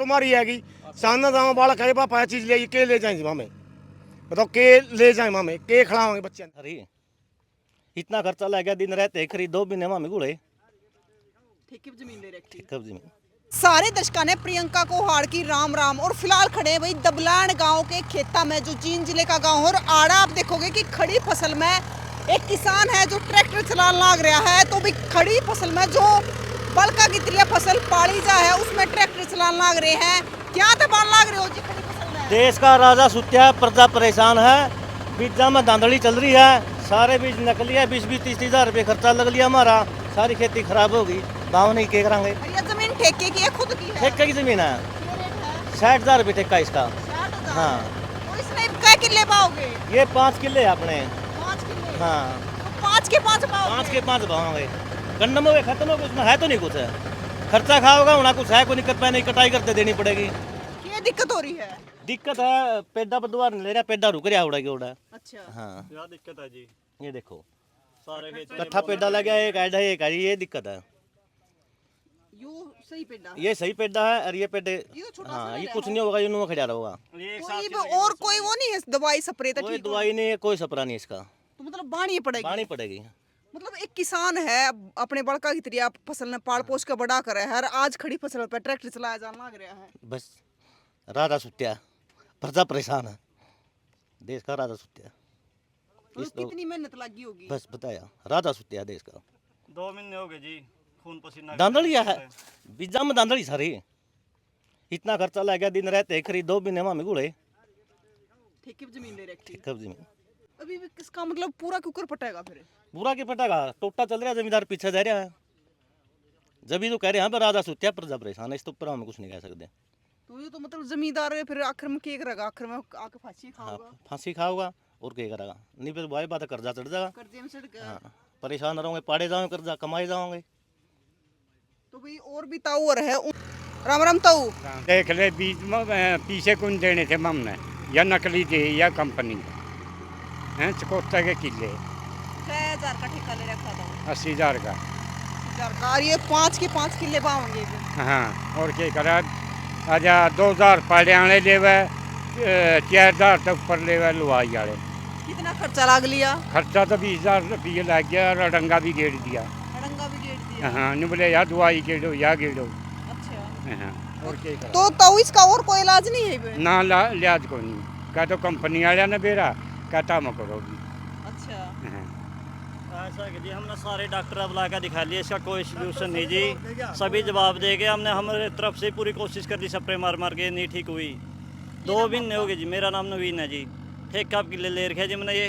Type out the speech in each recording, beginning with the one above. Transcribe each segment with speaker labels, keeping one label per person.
Speaker 1: तुम्हारी हैगी सामने दाम वाला कहे पापा चीज ले के ले जाए मामे बताओ के ले जाए मामे के खिलावांगे बच्चे
Speaker 2: अरे इतना खर्चा लग गया दिन रहते खरीद 2 महीने मामे गुड़े
Speaker 3: ठेके पे जमीन ले रखी।
Speaker 2: कब जमीन
Speaker 3: सारे दर्शकों ने प्रियंका को हार की राम राम। और फिलहाल खड़े हैं भाई दबलान गांव के खेता में, जो जींद जिले का गांव है। और आड़ा आप देखोगे कि खड़ी फसल में एक किसान है जो ट्रैक्टर चलाने लग रहा है। तो भी खड़ी फसल में जो बलका की त्रिया फसल पाली जा है उसमें ट्रैक्टर चलाने लग रहे हैं। क्या दबान लग रहे हो जी खड़ी फसल में?
Speaker 2: देश का राजा सुत्या प्रजा परेशान है। बीजा में धांधली चल रही है, सारे बीज नकली है। 20-30 हज़ार रुपये खर्चा लग लिया हमारा, सारी खेती खराब होगी। गाँव नहीं के कराएंगे।
Speaker 3: ये जमीन ठेके की है, खुद की है?
Speaker 2: ठेके की जमीन है,
Speaker 3: ये रेट है
Speaker 2: 60,000 रुपये ठेका इसका।
Speaker 3: 60,000।
Speaker 2: हाँ।
Speaker 3: तो इसमें क्या किले पाओगे?
Speaker 2: ये 5 किले है अपने।
Speaker 3: 5 किले।
Speaker 2: हाँ,
Speaker 3: तो 5 के 5 पाओगे?
Speaker 2: 5 के 5 भावेंगे। गन्नम हो गए खत्म हो गए, उसमें है तो नहीं कुछ है। खर्चा खाओगा होना कुछ है, कोई नहीं कर पाए, नहीं कटाई करते देनी पड़ेगी।
Speaker 3: ये दिक्कत हो रही है।
Speaker 2: दिक्कत है, पेड़ा बदवार नहीं ले रहा, पेड़ा रुक रहा उड़ा के उड़ा।
Speaker 3: अच्छा।
Speaker 2: हाँ,
Speaker 4: क्या दिक्कत है जी?
Speaker 2: ये देखो
Speaker 4: सारे
Speaker 2: कट्ठा पेड़ा लग गया, एक ऐड है, एक है, ये दिक्कत है।
Speaker 3: यू सही पेड़ा।
Speaker 2: ये सही पेड़ा है और ये पेड़े
Speaker 3: ये तो छोटा सा
Speaker 2: हाँ,
Speaker 3: लग
Speaker 2: ये
Speaker 3: रहा
Speaker 2: कुछ
Speaker 3: है।
Speaker 2: नहीं होगा, ये नुआ खड़ा रहेगा।
Speaker 3: कोई और कोई वो नहीं है दवाई स्प्रे तो
Speaker 2: कोई
Speaker 3: ठीक हो?
Speaker 2: दवाई नहीं है, कोई सपरा नहीं इसका।
Speaker 3: तो मतलब बाणी पड़ेगी।
Speaker 2: पानी पड़ेगी।
Speaker 3: मतलब एक किसान है अपने बड़का की तरह फसल ने पाल पोष के बड़ा करे है और आज खड़ी फसल पर ट्रैक्टर चलाया जाने लग रहा है।
Speaker 2: बस राजा सुत्या, प्रजा परेशान है, देश का राजा सुत्या।
Speaker 3: तो कितनी मेहनत लगी होगी?
Speaker 2: बस बताया, राजा सुत्या देश का।
Speaker 4: 2 महीने हो गए जी, खून पसीना
Speaker 2: दांदलिया है, बीजा में दांदली सारी। इतना खर्चा लग गया दिन रहते खरीद 2 महीने में गुड़े।
Speaker 3: ठेके पे जमीन ले रखी।
Speaker 2: कब जमीन
Speaker 3: अभी भी किसका मतलब पूरा कुकर पटेगा फिर?
Speaker 2: पूरा के पटागा, टोटा चल रहा है, जमींदार पीछे जा रहा है। जब भी तो कह रहे हैं राजा सुत्या प्रजा परेशान है, इस तो ऊपर हम कुछ नहीं कह सकते।
Speaker 3: तो ये तो मतलब जमींदार है, फिर आखिर में क्या करेगा? आखिर में आके फांसी
Speaker 2: हाँ,
Speaker 3: खाओगा।
Speaker 2: फांसी खाओगा और क्या करेगा? नहीं फिर भाई बात कर्जा चढ़ जाएगा।
Speaker 3: कर्जे में सड़ गया।
Speaker 2: हाँ, परेशान रहोगे, पाड़े जाओगे, कर्जा कमाए जाओगे।
Speaker 3: तो भाई और भी ताऊ और है। राम राम ताऊ।
Speaker 5: देख ले बीज में पीछे कौन देने थे हमने, या नकली दे या कंपनी हैं। चकोता के किले
Speaker 3: 6000 का ठेका ले रखा था।
Speaker 5: 80,000 का।
Speaker 3: 80,000 का। और ये 5 के 5 किले पाओगे?
Speaker 5: हाँ, और क्या करा? आजा 2,000 पाड़े आने लेवे, 4,000 तक ऊपर लेवे लुआई वाले।
Speaker 3: कितना खर्चा लग लिया?
Speaker 5: खर्चा तो 20,000 रुपये लग गया और डंगा भी गेड़ दिया।
Speaker 3: अड़ंगा भी गेट दिया।
Speaker 5: हाँ, नहीं बोले या दवाई गेड़ो या गेड़ो।
Speaker 3: अच्छा।
Speaker 5: हाँ, और क्या करा?
Speaker 3: तो ताऊ इसका और कोई इलाज नहीं है बे?
Speaker 5: ना लिहाज को नहीं, क्या तो कंपनी वाले ने बेरा कहता मैं करोगी।
Speaker 3: अच्छा।
Speaker 5: हाँ।
Speaker 4: ऐसा है कि जी हमने सारे डॉक्टर बुला कर दिखा लिए, इसका कोई सोल्यूशन नहीं जी। सभी जवाब दे गए, हमने हमारे तरफ से पूरी कोशिश कर दी, स्प्रे मार मार के नहीं ठीक हुई। 2 महीने हो गए जी। मेरा नाम नवीन है जी, ठेका के लिए ले रखा जी मैंने ये।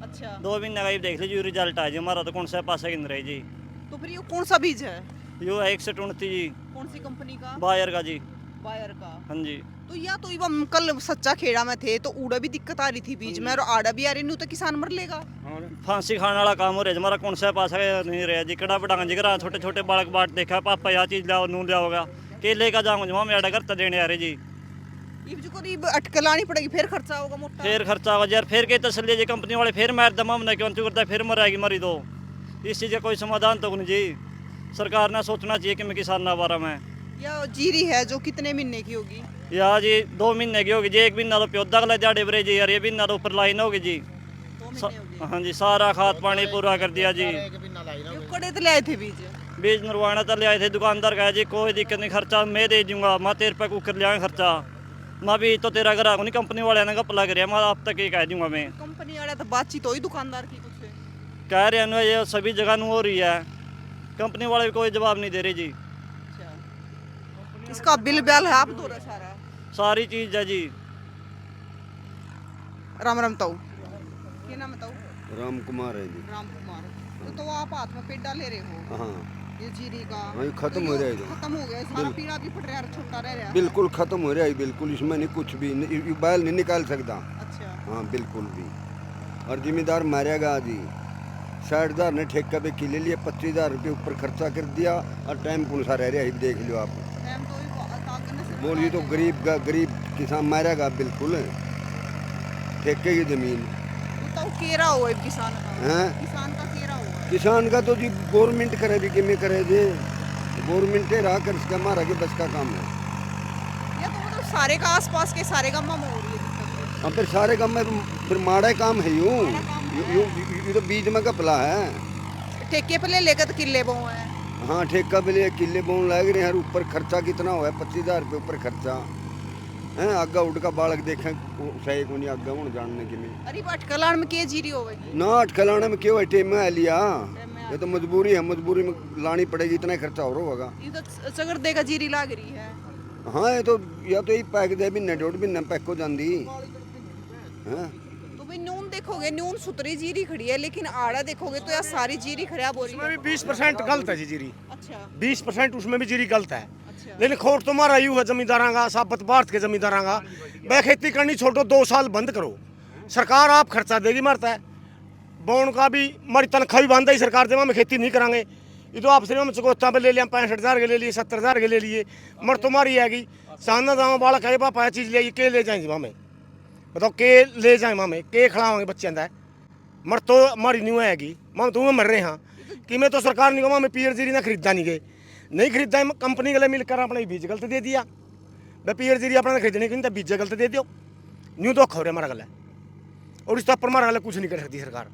Speaker 3: अच्छा।
Speaker 4: 2 महीने का ही देख लीजिए रिजल्ट है जी हमारा, तो कौन सा पासा गिन रहे जी।
Speaker 3: तो फिर ये कौन सा बीज है?
Speaker 4: यो है 129 जी,
Speaker 3: कौन सी कंपनी का?
Speaker 4: बायर का जी।
Speaker 3: बायर का।
Speaker 4: हाँ जी।
Speaker 3: तो या तो इवा कल सच्चा खेड़ा में थे तो उड़ा भी दिक्कत आ रही थी बीच में और आड़ा भी आ रही, नहीं तो किसान मर लेगा।
Speaker 5: और
Speaker 4: फांसी खाने वाला काम हो रहा है हमारा, कौन सा पासा नहीं रहा जी। कड़ा बड़ा जिगरा छोटे छोटे बालक बाट देखा, पापा यह चीज़ लाओ, नून लिया होगा, केले का जाऊँगा जमा मेरा करता देने आ रहे जी।
Speaker 3: ये जो करीब अटक लानी पड़ेगी, फिर खर्चा होगा मोटा।
Speaker 4: फिर खर्चा होगा यार, फिर के तसली जी कंपनी वाले फिर मार दमा हमने क्यों करता है, फिर मराएगी मरी दो। इस चीज़ का कोई समाधान तो नहीं जी। सरकार ने सोचना चाहिए कि मैं किसान ना बारा में।
Speaker 3: या जीरी है जो कितने महीने की होगी?
Speaker 4: या जी 2 महीने की होगी जी। 1 महीना तो प्योदा गला जाड़े बरे जी यार, ये महीना तो ऊपर लाइन होगी जी।
Speaker 3: 2 महीने हो गए।
Speaker 4: हाँ जी, सारा खाद पानी पूरा कर दिया जी।
Speaker 3: ये कड़े तो ले आए थे बीज?
Speaker 4: बीज नरवाना तो ले आए थे, दुकानदार कहा जी कोई दिक्कत नहीं, खर्चा मैं दे दूंगा, मैं 13 रुपये कुकर ले आऊँ खर्चा। मैं भी तो तेरा ग्राहक नहीं, कंपनी वाले ने गप्ला कर मैं आप तक ही कह दूंगा। मैं
Speaker 3: कंपनी वाला तो बातचीत हो ही दुकानदार की कुछ है।
Speaker 4: कह रहे हैं ये सभी जगह नहीं हो रही है, कंपनी वाले भी कोई जवाब नहीं दे रहे जी।
Speaker 3: अच्छा। इसका बिल बैल है आप दो रहा सारा?
Speaker 4: सारी चीज़ है जी।
Speaker 3: राम राम ताऊ। क्या नाम है ताऊ?
Speaker 6: राम कुमार है जी।
Speaker 3: राम कुमार। तो आप हाथ में पेड़ा ले रहे हो?
Speaker 6: हाँ
Speaker 3: ये जीरी का?
Speaker 6: हाँ, ये खत्म हो जाएगा।
Speaker 3: खत्म हो गया, सारा पीड़ा भी फट रहा है, छोटा रह रहा है।
Speaker 6: बिल्कुल खत्म हो रहा है, बिल्कुल इसमें नहीं कुछ भी नहीं, बैल नहीं निकाल सकता।
Speaker 3: अच्छा।
Speaker 6: हाँ बिल्कुल भी। और जिम्मेदार मारेगा जी। 60,000 ने ठेका पे किले लिए, 25,000 रुपये ऊपर खर्चा कर दिया और टाइम कौन सा रह रहा है, देख लो आप।
Speaker 3: टाइम तो
Speaker 6: बोलिए तो गरीब किसान मारेगा बिल्कुल, ठेके की जमीन
Speaker 3: तो केरा हुआ है किसान का।
Speaker 6: हैं।
Speaker 3: किसान का केरा हुआ।
Speaker 6: किसान का तो जी गवर्नमेंट करे भी कि मैं करे जी, गवर्नमेंट राह कर इसका हमारा के बस का काम है।
Speaker 3: सारे का आसपास के सारे गांव में हो रही है दिक्कत।
Speaker 6: हम फिर सारे काम में फिर माड़ा काम है ये तो बीज में कपला है।
Speaker 3: ठेके पे ले लेकर तो किले बो है।
Speaker 6: हाँ ठेका पे ले किले बोन लग रहे हैं, ऊपर खर्चा कितना हुआ है, 25,000 रुपये ऊपर खर्चा है। आगा उड़ का बालक देखें सही को नहीं आगा हूँ जानने के लिए।
Speaker 3: अरे अटकलान में के जीरी होगी
Speaker 6: ना अटकलाने में क्यों टेम में लिया, ये तो मजबूरी है, मजबूरी में लानी पड़ेगी, इतना ही खर्चा और होगा।
Speaker 3: ये तो सगर देगा जीरी लाग रही है।
Speaker 6: हाँ ये तो या तो यही पैक दे भी डेढ़ भी पैक हो जाती है।
Speaker 3: तो भाई नून देखोगे, नून सुतरी जीरी खड़ी है, लेकिन आड़ा देखोगे तो यार सारी जीरी खराब हो रही
Speaker 1: उसमें
Speaker 3: है।
Speaker 1: भी 20% गलत है जी जीरी,
Speaker 3: अच्छा
Speaker 1: 20% उसमें भी जीरी गलत है।
Speaker 3: अच्छा
Speaker 1: लेकिन खोट तो मारा यू है जमींदारा का, साबत भारत के जमींदारा का, वह खेती करनी छोड़ो, 2 साल बंद करो, सरकार आप खर्चा देगी मरता है। बोन का भी हमारी तनख्वाह भी बंद है, सरकार दे में खेती नहीं करांगे। ये तो आप सिर्फ हम चकोत्ता पे ले लिया, 65,000 के ले लिए, 70,000 के ले लिए, मर तुम्हारी आएगी। सामने दाम बाला कहे पापा चीज़ ले के ले जाएंगे मामे, बताओ के ले जाए मामे, के खिलावांगे बच्चे अंदर, मर तो हमारी न्यू आएगी माम, तुम्हें मर रहे हाँ कि मैं तो सरकार नहीं कहूँ, मैं पीयर जीरी ना खरीदा नहीं गए, नहीं खरीदा कंपनी के लिए मिलकर अपने बीज गलत दे दिया। मैं पीयर जीरी अपने खरीदने की बीज गलत दे दो, न्यू तो खबर है हमारा गला, और इस तो पर हमारा गला कुछ नहीं कर सकती सरकार।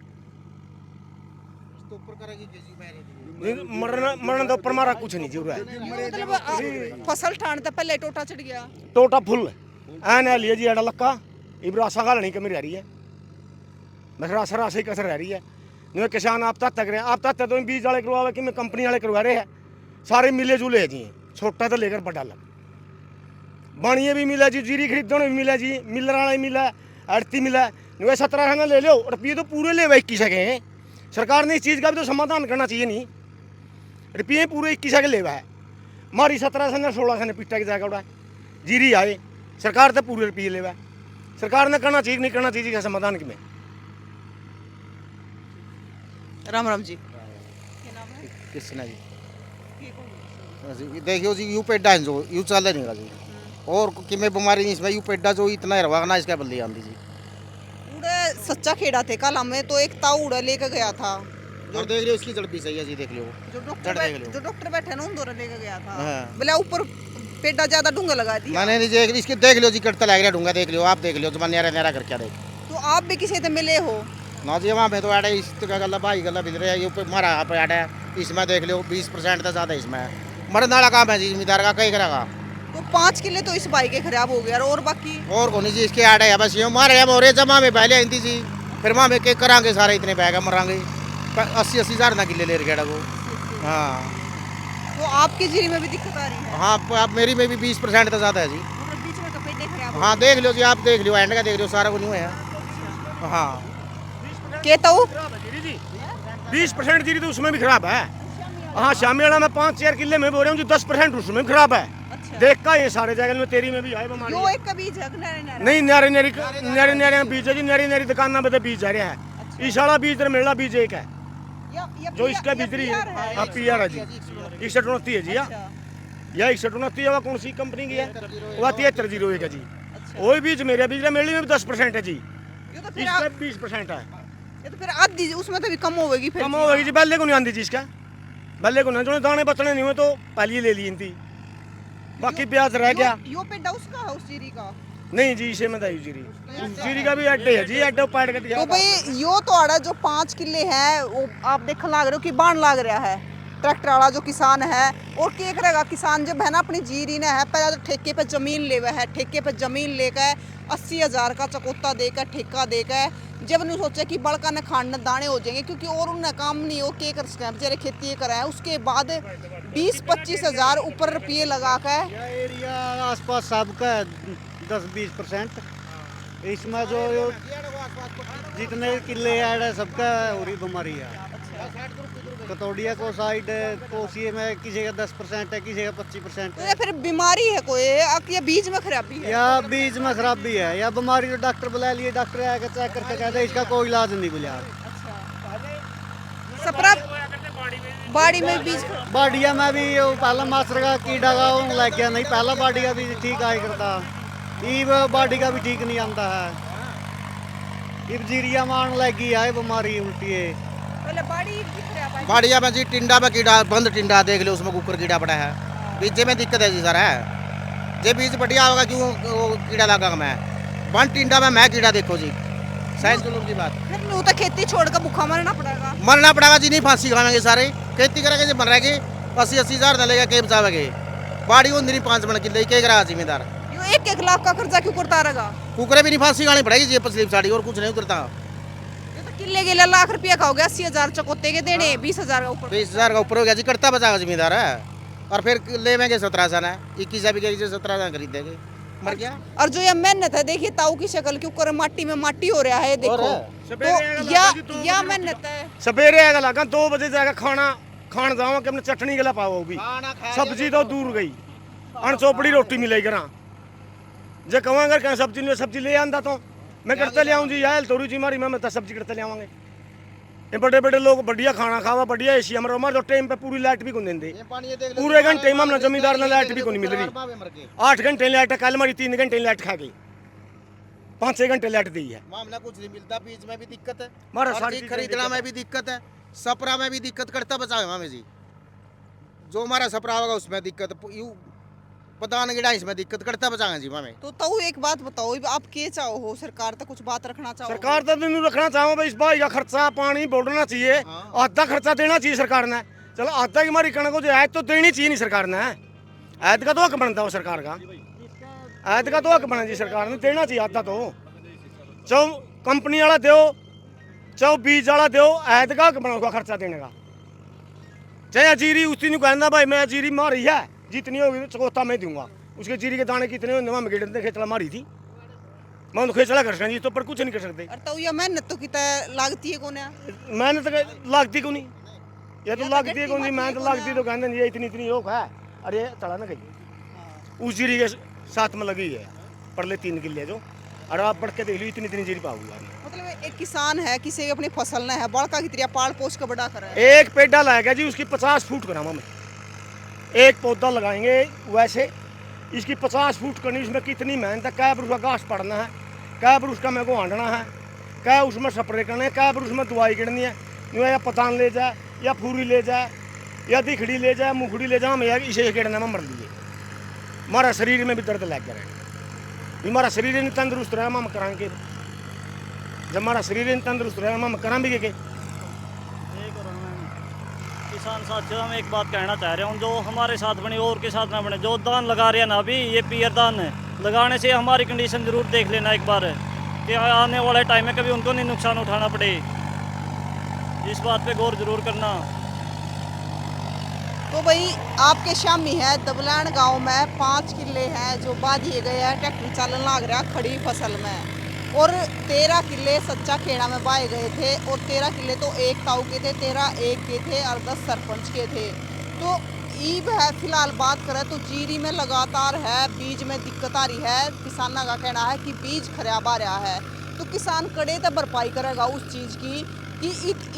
Speaker 1: मरना तो ऊपर मारा कुछ नहीं जरूर है।
Speaker 3: मतलब फसल ठाण तो पहले टोटा चढ़ गया,
Speaker 1: टोटा फुल ऐन लिया जी, एडा लक्का इबरासा गालनी कमी रह रही है, बस रासा रासा ही कसर रह रही है। नहीं किसान आप तक रहे, आप तक तो बीज वाले करवा कि मैं कंपनी वाले करवा रहे हैं, सारे मिले जुले है जी, छोटा तो लेकर बड़ा लग बाणिए भी मिला जी, जीरी खरीदने भी मिला जी, मिलर वाला मिला, आड़ती मिला, नहीं 17 ले लो, रुपये तो पूरे ले 21 के। सरकार ने इस चीज़ का भी तो समाधान करना चाहिए, नहीं रुपये पूरे 21 के लेवा है, हमारी 17 ने 16 ने पिट्टा की जगह उड़ा जीरी आए, सरकार तो पूरे रुपये लेवा है। सरकार ने करना चाहिए, नहीं करना चाहिए समाधान कि में।
Speaker 3: राम राम जी
Speaker 2: किसने जी देखियो जी, यू पेडा जो यू चल नहीं रहा जी, और कि मैं बीमारी नहीं इसमें, यू पेडा जो इतना रवाना इसका बल्ली आंदी जी।
Speaker 3: उड़े सच्चा खेड़ा थे कल हमें तो एक ताऊ उड़ा लेकर गया था,
Speaker 2: और देख लियो इसकी जड़ भी सही है जी, देख लियो
Speaker 3: जो
Speaker 2: जड़ देख लो।
Speaker 3: डॉक्टर बैठे ना उन दोनों लेकर गया था,
Speaker 2: हाँ।
Speaker 3: बोले ऊपर पेड़ा ज्यादा डूंगा लगा दिया।
Speaker 2: मैंने नहीं देख इसकी देख लियो जी, कटता लग रहा ढूंगा, देख लियो आप, देख लियो जमा न्यारा न्यारा करके देख।
Speaker 3: तो आप भी किसी से मिले हो?
Speaker 2: ना जी वहाँ पे तो आड़े इस का गला भाई गला बिल रहा है, ये ऊपर मारा आप आड़े इसमें देख लियो 20% तो ज़्यादा इसमें मरने वाला काम है जी, जिम्मेदार का कहीं करेगा।
Speaker 3: तो 5 किले तो इस बाई के खराब हो गया, और बाकी
Speaker 2: और कौन जी इसके आड़े है, बस ये मारे अब और जमा में पहले आती जी, फिर वहाँ में के करांगे सारे इतने बैग मरांगे 80-80 हज़ार ना किले ले रखेगा वो। हाँ
Speaker 3: तो आपकी जीरी में भी दिक्कत आ रही है?
Speaker 2: हाँ आप मेरी में भी 20% तो ज़्यादा है जी।
Speaker 3: मतलब बीच में तो पेड़े खराब
Speaker 2: हाँ देख लो जी, आप देख लियो एंड का देख लियो, सारा कुछ नहीं है। हाँ
Speaker 3: के ताऊ
Speaker 1: 20% जीरी तो उसमें भी खराब है। हाँ शामी वाला में 5-4 किले में बोल रहा हूँ जी, 10% उसमें भी खराब है। देख का ये सारे जगह में तेरी में भी है बीमारी।
Speaker 3: यो एक का बीज है
Speaker 1: नहीं न्यारे न्यारे बीज है जी, न्यारी दुकान पे बीज जा रहा है, इस वाला बीज मेरा बीज एक है जो इसका बीज रही है। हाँ PR है जी, 6129 है जी, या 6129 है, कौन सी कंपनी की है, वह 7301 है जी। वही बीज मेरे बीज में भी 10% है जी, इसका 20% है।
Speaker 3: ये तो फिर आधी उसमें तो भी कम होगी, फिर
Speaker 1: कम होगी जी, पहले को नहीं आती जी इसका, पहले को नहीं, जो दाने बचने नहीं हुए तो पहले ले ली इनकी, बाकी प्याज रह गया।
Speaker 3: यो पेड़ा उसका है, उस जीरी का
Speaker 1: नहीं जी, इसे में जीरी का भी अड्डे है जी, अड्डे पाट के दिया।
Speaker 3: तो भाई यो तो आड़ा जो 5 किले है वो आप देखने लग रहे हो कि बाण लाग रहा है ट्रैक्टर वाला जो किसान है, और क्या करेगा किसान जब है ना अपनी जीरी ने है, पहले तो ठेके पे जमीन ले हुआ है, ठेके पे जमीन लेकर 80,000 का चकोता देकर ठेका देकर, जब उन्होंने सोचा कि बड़का ने खांड दाने हो जाएंगे, क्योंकि और उन्हें काम नहीं हो के कर सकते बेचारे खेती कराए, उसके बाद 20-25 हज़ार ऊपर रुपये लगा कर
Speaker 7: एरिया आसपास सबका 10-20%, इसमें जो जितने किले है सबका हो रही बीमारी है। कतौड़िया को साइड कोसिए में किसी का 10% है, किसी का 25%
Speaker 3: तो
Speaker 7: है।
Speaker 3: ये फिर बीमारी है कोई, या बीज में खराबी है,
Speaker 7: या बीज में खराबी है, या बीमारी तो डॉक्टर बुला लिए, डॉक्टर आकर चेक करके कहते हैं इसका कोई इलाज नहीं बुला।
Speaker 3: सपरा बाड़ी में बीज
Speaker 7: बाडिया में भी पहला मास्टर का कीड़ा का लग गया, नहीं पहला बाडी का भी ठीक आया करता, ईब बाडी का भी ठीक नहीं आता है, इब जीरिया मान लग गई है बीमारी उल्टी है।
Speaker 3: पहले बाड़ी की खराब है।
Speaker 2: बाड़िया में जी टिंडा में कीड़ा, बंद टिंडा देख लो, उसमें कुकर कीड़ा पड़ा है, बीजे में दिक्कत है जी सर है,
Speaker 8: जे बीज बढ़िया होगा क्यों वो कीड़ा लगा मैं वन टिंडा में मैं कीड़ा देखो जी साइंस की बात
Speaker 3: फिर न्यू तो खेती छोड़कर भूखा मरना पड़ेगा।
Speaker 8: मरना पड़ेगा जी नहीं फांसी खाएंगे सारे खेती करेंगे जी मर रहेगी 80-80 हज़ार डलेगा के बचावेंगे बाड़ी वो नहीं 5 बन किले के करा जिम्मेदार
Speaker 3: यो 1-1 लाख का खर्चा क्यों करता रहेगा?
Speaker 8: कुकरे भी नहीं फांसी खानी पड़ेगी जी पसलीप साड़ी और कुछ नहीं करता
Speaker 3: ये तो किले के लिए लाख रुपया का हो गया, 80,000 चकोते के देने, 20,000 का ऊपर
Speaker 8: 20,000 का ऊपर हो गया जी करता बचाएगा जिम्मेदार है और फिर लेवेंगे 17 है 21 भी 17 खरीदेंगे मर गया।
Speaker 3: और जो ये मेहनत है देखिए ताऊ की शक्ल के ऊपर माटी में माटी हो रहा है देखो तो या मेहनत है।
Speaker 1: सवेरे आएगा लगा 2 बजे जाएगा खान जाओ कि अपने चटनी गला पाओ भी सब्जी तो दूर गई अनचोपड़ी रोटी मिलेगी करा जे कहूँगा कहीं सब्जी ले आंदा तो मैं करते ले आऊँ जी यार तोरी जी मारी मैं सब्जी करते ले आवांगे। ये बड़े बड़े लोग बढ़िया खाना खावा बढ़िया एसी हमारे तो टाइम पे पूरी लाइट भी कौन देंगे पूरे घंटे में हमने जमींदार ने लाइट भी कौन मिल रही 8 घंटे लाइट है कल हमारी 3 घंटे लाइट खा गई 5-6 घंटे लाइट दी है
Speaker 8: मामला कुछ नहीं मिलता बीच में भी दिक्कत है
Speaker 1: हमारा
Speaker 8: हर
Speaker 1: सारी
Speaker 8: चीज खरीदना में भी दिक्कत है सपरा में भी दिक्कत करता बचावे हमें जी जो हमारा सपरा होगा उसमें दिक्कत यूं पता नहीं इसमें दिक्कत करता बचाएंगे जी हमें।
Speaker 3: तो ताऊ एक बात बताओ आप क्या चाहो हो सरकार तक कुछ बात रखना चाहो?
Speaker 1: सरकार तो नहीं रखना चाहो भाई इस भाई का खर्चा पानी बोलना चाहिए आधा खर्चा देना चाहिए सरकार ने चलो आधा की हमारी कणक जो आयत तो देनी चाहिए नहीं सरकार ने आयत का तो हक बनता हो सरकार का आयत का तो हक बना जी सरकार ने देना चाहिए आधा तो चाहो कंपनी वाला दो चाहो बीज वाला दो आयत का हक बना खर्चा देने का चाहे अजीरी उसी नहीं कहना भाई मैं अजीरी मारी है जितनी होगी चकोता मैं दूंगा उसके जीरी के दाने कितने होंगे मैं गेट खेचला मारी थी मैं उनको खेचला कर सकता जी तो पर कुछ नहीं कर सकते।
Speaker 3: और तो ये मेहनत तो कितना लागती है कौन है?
Speaker 1: मेहनत लागती क्यों नहीं ये तो लागती है कौन नहीं मेहनत लागती तो कहते नहीं ये इतनी योग है अरे चला ना कहीं उस जीरी के साथ में लगी है परले 3 किले जो और आप बढ़ के देख लो इतनी जीरी पाओगे
Speaker 3: मतलब एक किसान है किसी की अपनी फसल न है बड़का की तरह पाल पोष कर बड़ा कर
Speaker 1: एक पेड़ा लाएगा जी उसकी 50 फुट करामा में एक पौधा लगाएंगे वैसे इसकी 50 फुट करनी उसमें कितनी मेहनत है क्या उसका घास पड़ना है क्या उसका मेरे को हांडना है क्या उसमें स्प्रे करना है क्या उसमें दवाई गिरनी है या पतान ले जाए या फूरी ले जाए या दिखड़ी ले जाए मुखड़ी ले जाए मैं इसे गिरने में मर लिए हमारा शरीर में भी दर्द लग गया हमारा शरीर नहीं तंदुरुस्त रहा हम कराएंगे जब हमारा शरीर नहीं तंदुरुस्त रहा हम करा भी के
Speaker 4: किसान साथियों हम एक बात कहना चाह रहे हूँ जो हमारे साथ बने और के साथ ना बने जो दान लगा रहे हैं ना अभी ये पियर दान है लगाने से हमारी कंडीशन जरूर देख लेना एक बार कि आने वाले टाइम में कभी उनको नहीं नुकसान उठाना पड़े इस बात पे गौर जरूर करना।
Speaker 3: तो भाई आपके शामी है दबलान गांव में 5 किले हैं जो बा दिए गए हैं ट्रैक्टर चालन लग रहा खड़ी फसल में और 13 किले सच्चा खेड़ा में बाए गए थे और 13 किले तो एक ताऊ के थे 13 एक के थे और 10 सरपंच के थे। तो ईब है फिलहाल बात करें तो जीरी में लगातार है बीज में दिक्कत आ रही है किसाना का कहना है कि बीज खराब आ रहा है तो किसान कड़े तो भरपाई करेगा उस चीज़ की कि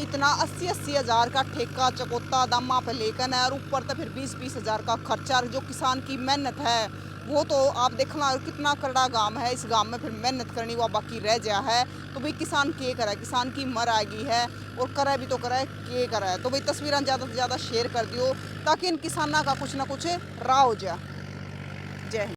Speaker 3: इतना 80-80 हज़ार का ठेका चकोता दामा पे लेकर है और ऊपर तो फिर 20-20 हज़ार का खर्चा जो किसान की मेहनत है वो तो आप देखना कितना कड़ा गांव है इस गांव में फिर मेहनत करनी वो बाकी रह गया है तो भाई किसान के करे किसान की मर आएगी है और करे भी तो करे के करे तो भाई तस्वीरें ज़्यादा से ज़्यादा शेयर कर दियो ताकि इन किसाना का कुछ ना कुछ राह हो जाए। जय हिंद।